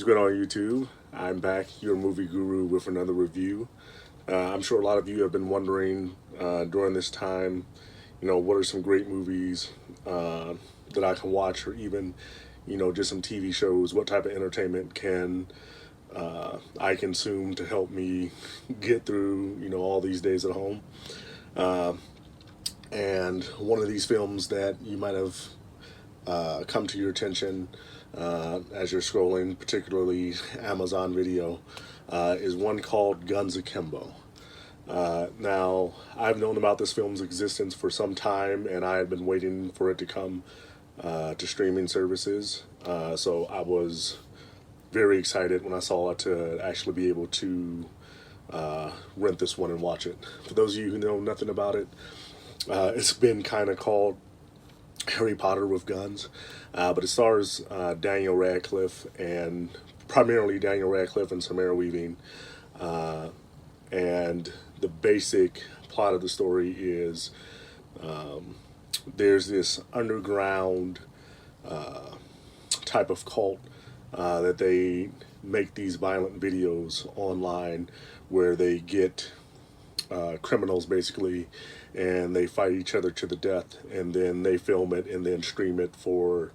What's going on YouTube? I'm back, your movie guru, with another review. I'm sure a lot of you have been wondering during this time, what are some great movies that I can watch, or even, just some TV shows. What type of entertainment can I consume to help me get through, all these days at home? And one of these films that you might have come to your attention as you're scrolling, particularly Amazon Video, is one called Guns Akimbo. Now, I've known about this film's existence for some time, and I had been waiting for it to come to streaming services. So I was very excited when I saw it to actually be able to rent this one and watch it. For those of you who know nothing about it, it's been kind of called Harry Potter with guns, but it stars Daniel Radcliffe, and primarily Daniel Radcliffe and Samara Weaving, and the basic plot of the story is there's this underground type of cult that they make these violent videos online where they get criminals basically, and they fight each other to the death, and then they film it and then stream it for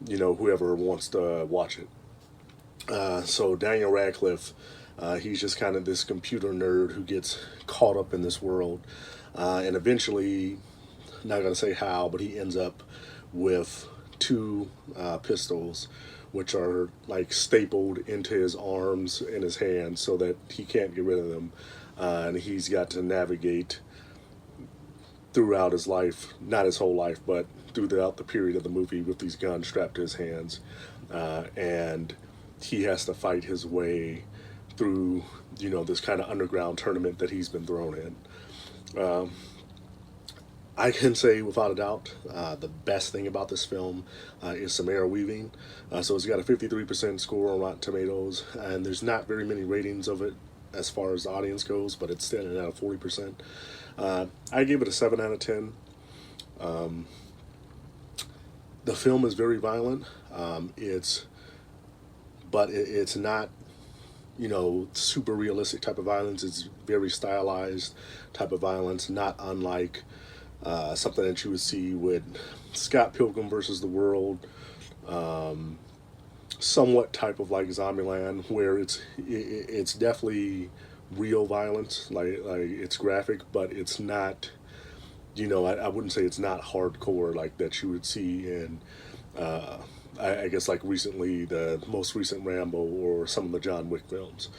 whoever wants to watch it. So Daniel Radcliffe, he's just kind of this computer nerd who gets caught up in this world, and eventually, not gonna say how, but he ends up with two pistols which are like stapled into his arms and his hands so that he can't get rid of them. And he's got to navigate throughout his life, not his whole life, but throughout the period of the movie with these guns strapped to his hands. And he has to fight his way through, this kind of underground tournament that he's been thrown in. I can say without a doubt, the best thing about this film is Samara Weaving. So it's got a 53% score on Rotten Tomatoes, and there's not very many ratings of it as far as the audience goes, but it's standing at a 40%. I gave it a 7 out of 10. The film is very violent. It's not, super realistic type of violence. It's very stylized type of violence, not unlike something that you would see with Scott Pilgrim versus the World, somewhat type of like Zombieland, where it's definitely real violence, like it's graphic, but it's not, I wouldn't say it's not hardcore like that you would see in I guess like recently, the most recent Rambo or some of the John Wick films.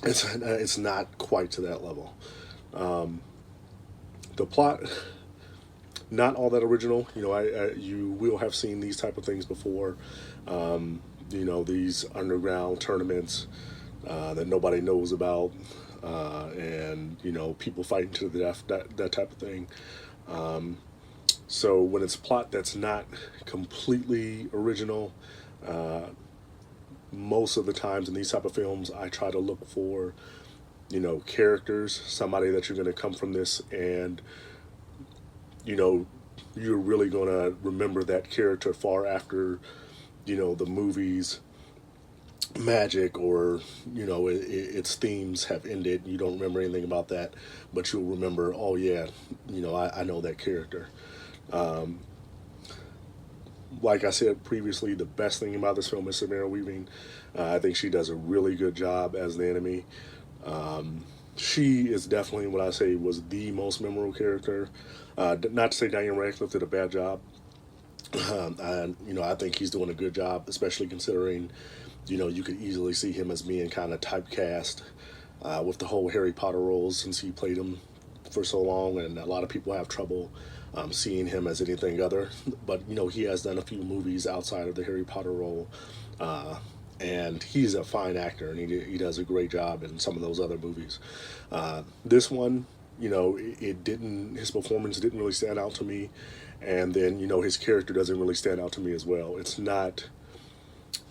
It's not quite to that level. The plot, not all that original. You will have seen these type of things before. These underground tournaments that nobody knows about, and people fighting to the death, that type of thing. So when it's plot that's not completely original, most of the times in these type of films, I try to look for characters, somebody that you're going to come from this and, you're really going to remember that character far after, the movie's magic or, its themes have ended. You don't remember anything about that, but you'll remember, oh yeah, I know that character. Like I said previously, the best thing about this film is Samara Weaving. I think she does a really good job as the enemy. She is definitely what I say was the most memorable character. Not to say Daniel Radcliffe did a bad job. I think he's doing a good job, especially considering, you could easily see him as being kind of typecast with the whole Harry Potter roles, since he played him for so long, and a lot of people have trouble seeing him as anything other. But, he has done a few movies outside of the Harry Potter role. And he's a fine actor, and he does a great job in some of those other movies. This one, his performance didn't really stand out to me, and then his character doesn't really stand out to me as well. It's not,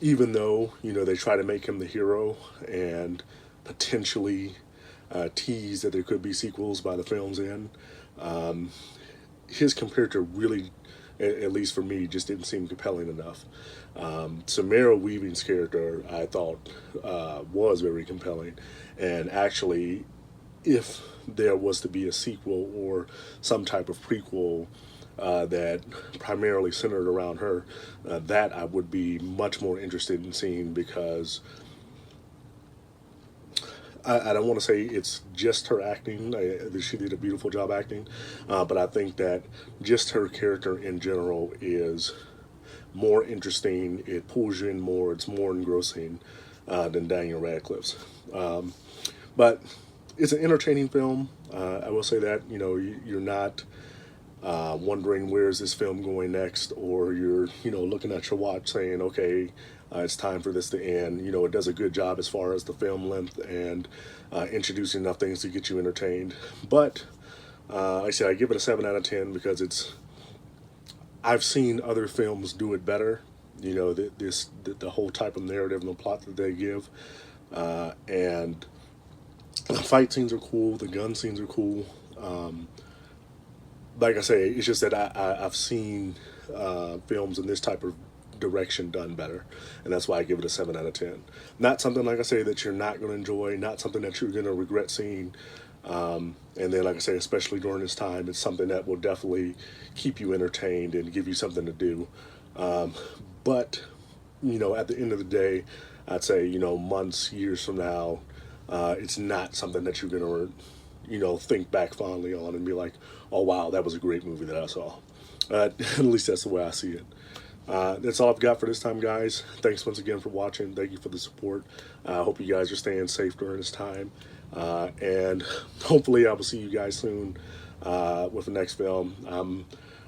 even though they try to make him the hero and potentially tease that there could be sequels by the film's end. His character really at least for me, just didn't seem compelling enough. Samara Weaving's character, I thought, was very compelling, and actually, if there was to be a sequel or some type of prequel that primarily centered around her, that I would be much more interested in seeing, because I don't want to say it's just her acting. She did a beautiful job acting, but I think that just her character in general is more interesting. It pulls you in more. It's more engrossing than Daniel Radcliffe's. But it's an entertaining film. I will say that, you're not wondering where is this film going next, or you're looking at your watch saying, okay, it's time for this to end. It does a good job as far as the film length and introducing enough things to get you entertained. But like I said, I give it a 7 out of 10 because I've seen other films do it better. The whole type of narrative and the plot that they give, and the fight scenes are cool. The gun scenes are cool. Like I say, it's just that I've seen films in this type of direction done better, and that's why I give it a 7 out of 10. Not something, like I say, that you're not going to enjoy, not something that you're going to regret seeing. And then, like I say, especially during this time, it's something that will definitely keep you entertained and give you something to do. But at the end of the day, I'd say, months, years from now, it's not something that you're going to think back fondly on and be like, oh wow, that was a great movie that I saw. At least that's the way I see it. That's all I've got for this time, guys. Thanks once again for watching. Thank you for the support. I hope you guys are staying safe during this time. And hopefully I will see you guys soon with the next film. I'm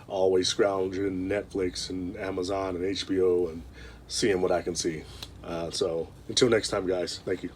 always scrounging Netflix and Amazon and HBO and seeing what I can see. So until next time, guys, thank you.